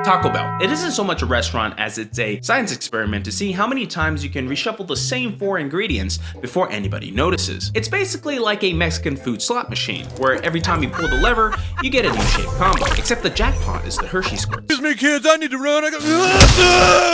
Taco Bell. It isn't so much a restaurant as it's a science experiment to see how many times you can reshuffle the same 4 ingredients before anybody notices. It's basically like a Mexican food slot machine, where every time you pull the lever, you get a new shaped combo, except the jackpot is the Hershey squirt. Excuse me kids, I need to run,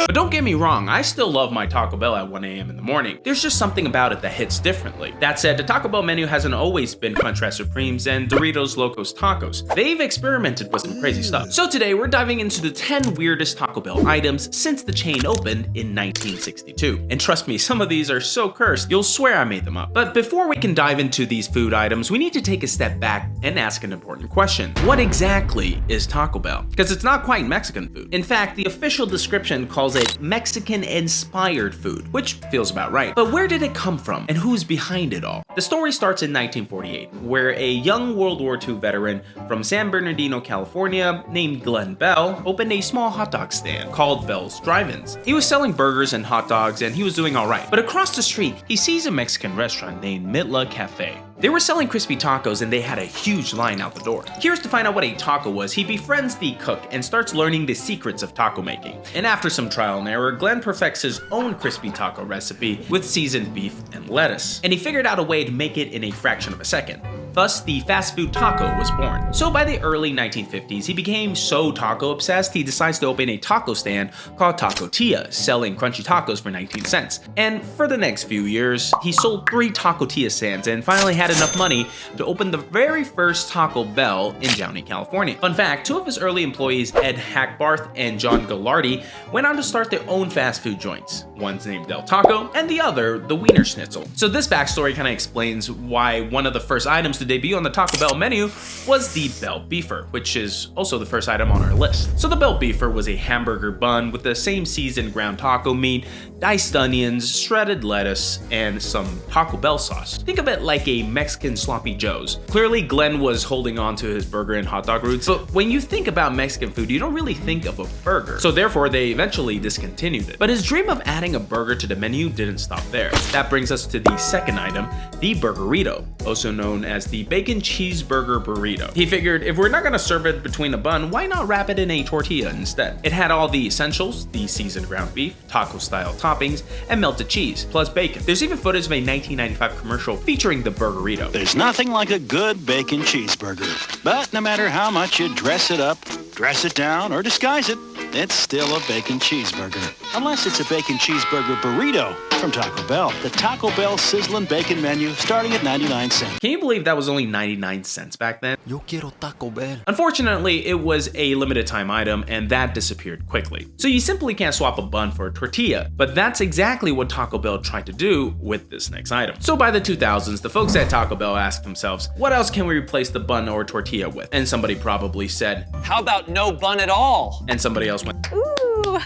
But don't get me wrong, I still love my Taco Bell at 1 a.m. in the morning. There's just something about it that hits differently. That said, the Taco Bell menu hasn't always been Crunchwrap Supremes and Doritos Locos Tacos. They've experimented with some crazy stuff. So today we're diving into the 10 weirdest Taco Bell items since the chain opened in 1962. And trust me, some of these are so cursed, you'll swear I made them up. But before we can dive into these food items, we need to take a step back and ask an important question. What exactly is Taco Bell? Because it's not quite Mexican food. In fact, the official description calls it Mexican-inspired food, which feels about right. But where did it come from, and who's behind it all? The story starts in 1948, where a young World War II veteran from San Bernardino, California, named Glenn Bell, opened a small hot dog stand called Bell's Drive-Ins. He was selling burgers and hot dogs, and he was doing all right. But across the street, he sees a Mexican restaurant named Mitla Cafe. They were selling crispy tacos and they had a huge line out the door. Curious to find out what a taco was, he befriends the cook and starts learning the secrets of taco making. And after some trial and error, Glenn perfects his own crispy taco recipe with seasoned beef and lettuce. And he figured out a way to make it in a fraction of a second. Thus, the fast food taco was born. So by the early 1950s, he became so taco obsessed, he decides to open a taco stand called Taco Tia, selling crunchy tacos for 19 cents. And for the next few years, he sold 3 Taco Tia stands and finally had enough money to open the very first Taco Bell in Downey, California. Fun fact, 2 of his early employees, Ed Hackbarth and John Gallardi, went on to start their own fast food joints. One's named Del Taco, and the other, the Wiener Schnitzel. So this backstory kind of explains why one of the first items to debut on the Taco Bell menu was the Bell Beefer, which is also the first item on our list. So the Bell Beefer was a hamburger bun with the same seasoned ground taco meat, diced onions, shredded lettuce, and some Taco Bell sauce. Think of it like a Mexican sloppy joes. Clearly, Glenn was holding on to his burger and hot dog roots, but when you think about Mexican food, you don't really think of a burger. So therefore, they eventually discontinued it. But his dream of adding a burger to the menu didn't stop there. That brings us to the second item, the Burgerito, also known as the bacon cheeseburger burrito. He figured if we're not gonna serve it between a bun, why not wrap it in a tortilla instead? It had all the essentials, the seasoned ground beef, taco style toppings, and melted cheese, plus bacon. There's even footage of a 1995 commercial featuring the Burgerito. There's nothing like a good bacon cheeseburger. But no matter how much you dress it up, dress it down, or disguise it, it's still a bacon cheeseburger. Unless it's a bacon cheeseburger burrito from Taco Bell. The Taco Bell sizzling bacon menu starting at 99 cents. Can you believe that was only 99 cents back then? Yo quiero Taco Bell. Unfortunately, it was a limited time item and that disappeared quickly. So you simply can't swap a bun for a tortilla, but that's exactly what Taco Bell tried to do with this next item. So by the 2000s, the folks at Taco Bell asked themselves, what else can we replace the bun or tortilla with? And somebody probably said, how about no bun at all? And somebody else went, ooh,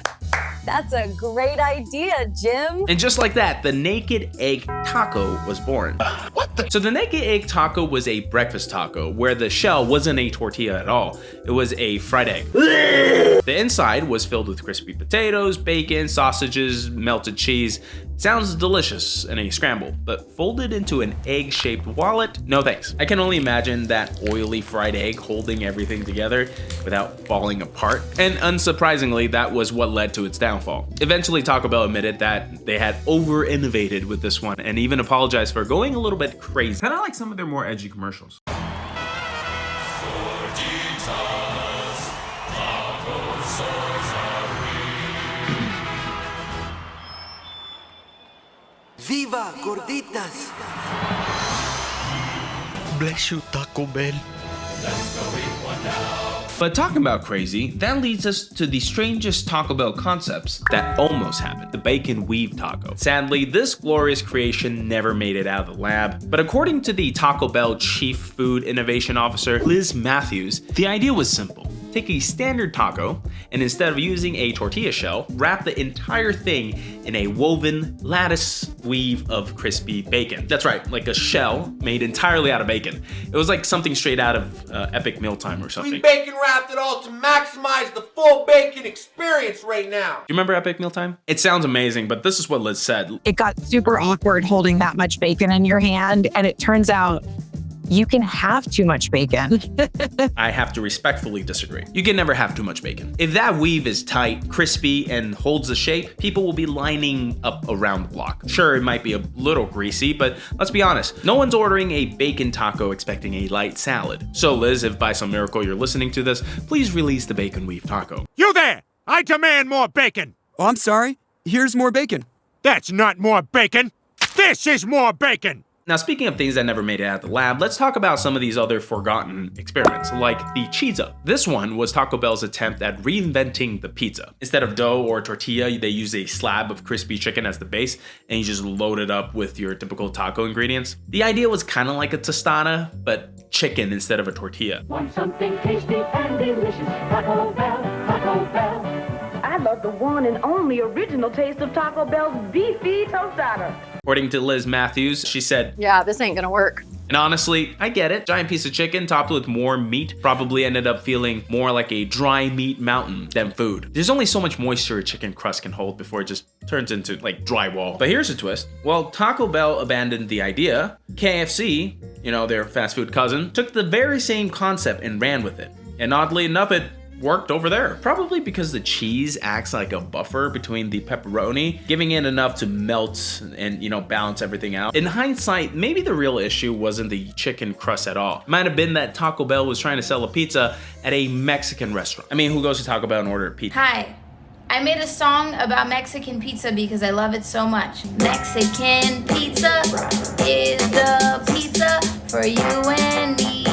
that's a great idea, Jim. And just like that, the naked egg taco was born. What the? So the naked egg taco was a breakfast taco where the shell wasn't a tortilla at all. It was a fried egg. The inside was filled with crispy potatoes, bacon, sausages, melted cheese. Sounds delicious in a scramble, but folded into an egg-shaped wallet? No thanks. I can only imagine that oily fried egg holding everything together without falling apart. And unsurprisingly, that was what led to its downfall. Eventually, Taco Bell admitted that they had over-innovated with this one and even apologized for going a little bit crazy. Kind of like some of their more edgy commercials. Viva Gorditas! Bless you, Taco Bell. But talking about crazy, that leads us to the strangest Taco Bell concepts that almost happened, the bacon weave taco. Sadly, this glorious creation never made it out of the lab, but according to the Taco Bell Chief Food Innovation Officer, Liz Matthews, the idea was simple. Take a standard taco, and instead of using a tortilla shell, wrap the entire thing in a woven lattice weave of crispy bacon. That's right, like a shell made entirely out of bacon. It was like something straight out of Epic Mealtime or something. We bacon wrapped it all to maximize the full bacon experience right now. Do you remember Epic Mealtime? It sounds amazing, but this is what Liz said. It got super awkward holding that much bacon in your hand, and it turns out You can have too much bacon. I have to respectfully disagree. You can never have too much bacon. If that weave is tight, crispy, and holds the shape, people will be lining up around the block. Sure, it might be a little greasy, but let's be honest, no one's ordering a bacon taco expecting a light salad. So Liz, if by some miracle you're listening to this, please release the bacon weave taco. You there! I demand more bacon! Oh, I'm sorry. Here's more bacon. That's not more bacon! This is more bacon! Now, speaking of things that never made it out of the lab, let's talk about some of these other forgotten experiments, like the Cheeza. This one was Taco Bell's attempt at reinventing the pizza. Instead of dough or tortilla, they use a slab of crispy chicken as the base, and you just load it up with your typical taco ingredients. The idea was kind of like a tostada, but chicken instead of a tortilla. Want something tasty and delicious? Taco Bell, Taco Bell. I love the one and only original taste of Taco Bell's beefy tostada. According to Liz Matthews, she said, Yeah, this ain't gonna work. and honestly, I get it. Giant piece of chicken topped with more meat probably ended up feeling more like a dry meat mountain than food. There's only so much moisture a chicken crust can hold before it just turns into like drywall. But here's a twist. Well, Taco Bell abandoned the idea. KFC, you know, their fast food cousin, took the very same concept and ran with it. And oddly enough, it worked over there. Probably because the cheese acts like a buffer between the pepperoni, giving it enough to melt and, you know, balance everything out. In hindsight, maybe the real issue wasn't the chicken crust at all. It might have been that Taco Bell was trying to sell a pizza at a Mexican restaurant. I mean, who goes to Taco Bell and order a pizza? Hi, I made a song about Mexican pizza because I love it so much. Mexican pizza is the pizza for you and me.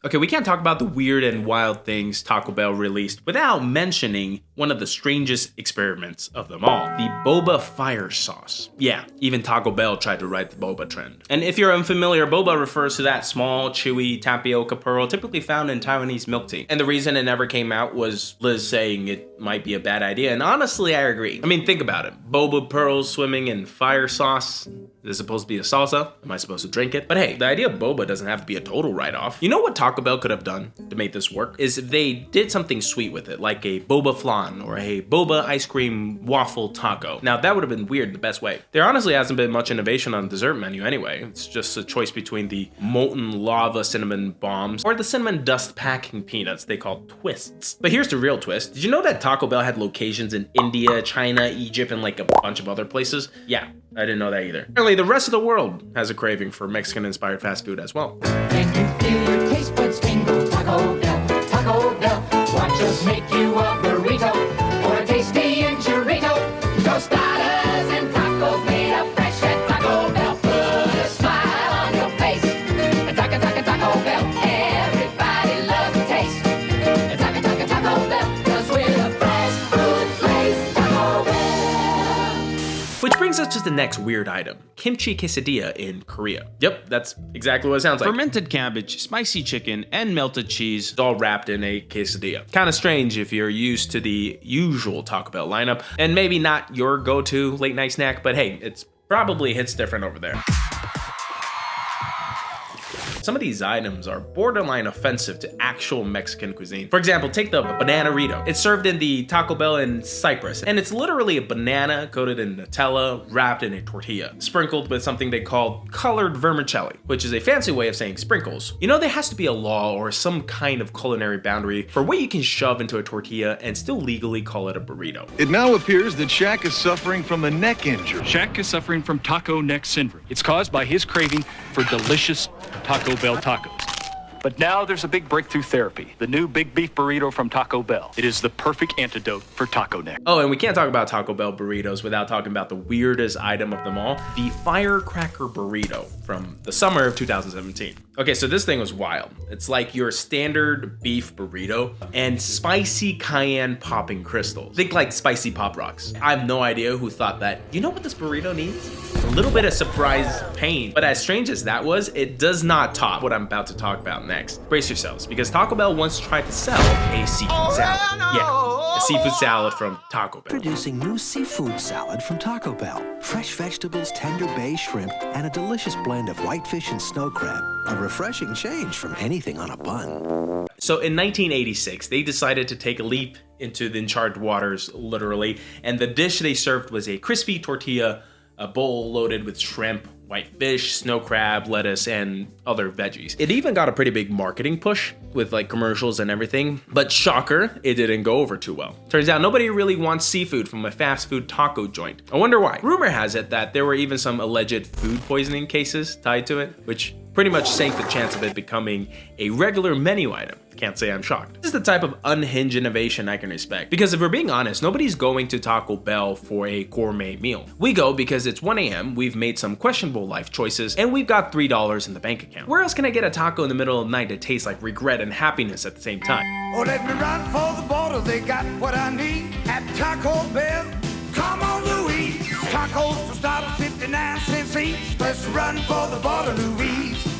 Okay, we can't talk about the weird and wild things Taco Bell released without mentioning one of the strangest experiments of them all, the Boba fire sauce. Yeah, even Taco Bell tried to ride the Boba trend. And if you're unfamiliar, Boba refers to that small, chewy tapioca pearl typically found in Taiwanese milk tea. And the reason it never came out was Liz saying it might be a bad idea, and honestly, I agree. I mean, think about it. Boba pearls swimming in fire sauce. Is it supposed to be a salsa? Am I supposed to drink it? But hey, the idea of boba doesn't have to be a total write-off. You know what Taco Bell could have done to make this work? Is if they did something sweet with it, like a boba flan or a boba ice cream waffle taco. Now that would have been weird in the best way. There honestly hasn't been much innovation on the dessert menu anyway. It's just a choice between the molten lava cinnamon bombs or the cinnamon dust packing peanuts they call twists. But here's the real twist. Did you know that Taco Bell had locations in India, China, Egypt, and like a bunch of other places? Yeah, I didn't know that either. Apparently, the rest of the world has a craving for Mexican-inspired fast food as well. Can you feel your taste buds tingle? Taco Bell, Taco Bell. Watch us make you a burrito or a tasty enchilada. Tostadas and tacos made up fresh at Taco Bell. Put a smile on your face. Taco Bell. Everybody loves the taste. Taco Bell. 'Cause we're the fast food place. Taco Bell. Which brings us to the next weird item, kimchi quesadilla in Korea. Yep, that's exactly what it sounds like. Fermented cabbage, spicy chicken, and melted cheese all wrapped in a quesadilla. Kind of strange if you're used to the usual Taco Bell lineup, and maybe not your go-to late night snack, but hey, it's probably hits different over there. Some of these items are borderline offensive to actual Mexican cuisine. For example, take the banana-rito. It's served in the Taco Bell in Cyprus, and it's literally a banana coated in Nutella, wrapped in a tortilla, sprinkled with something they call colored vermicelli, which is a fancy way of saying sprinkles. You know, there has to be a law or some kind of culinary boundary for what you can shove into a tortilla and still legally call it a burrito. It now appears that Shaq is suffering from a neck injury. Shaq is suffering from taco neck syndrome. It's caused by his craving for delicious Taco Bell tacos. But now there's a big breakthrough therapy, the new big beef burrito from Taco Bell. It is the perfect antidote for taco neck. Oh, and we can't talk about Taco Bell burritos without talking about the weirdest item of them all, the firecracker burrito from the summer of 2017. Okay, so this thing was wild. It's like your standard beef burrito and spicy cayenne popping crystals. Think like spicy Pop Rocks. I have no idea who thought that. You know what this burrito needs? A little bit of surprise pain. But as strange as that was, it does not top what I'm about to talk about next. Brace yourselves, because Taco Bell once tried to sell a seafood salad. Yeah, a seafood salad from Taco Bell. Introducing new seafood salad from Taco Bell. Fresh vegetables, tender bay shrimp, and a delicious blend of whitefish and snow crab. A refreshing change from anything on a bun. So in 1986, they decided to take a leap into the uncharted waters, literally, and the dish they served was a crispy tortilla, a bowl loaded with shrimp, white fish, snow crab, lettuce, and other veggies. It even got a pretty big marketing push with like commercials and everything, but shocker, it didn't go over too well. Turns out nobody really wants seafood from a fast food taco joint. I wonder why. Rumor has it that there were even some alleged food poisoning cases tied to it, which pretty much sank the chance of it becoming a regular menu item. Can't say I'm shocked. This is the type of unhinged innovation I can respect. Because if we're being honest, nobody's going to Taco Bell for a gourmet meal. We go because it's 1 a.m., we've made some questionable life choices, and we've got $3 in the bank account. Where else can I get a taco in the middle of the night that tastes like regret and happiness at the same time? Oh, let me run for the border, they got what I need at Taco Bell. Come on, Louise. Tacos for starters, 59 cents each. Let's run for the border, Louise.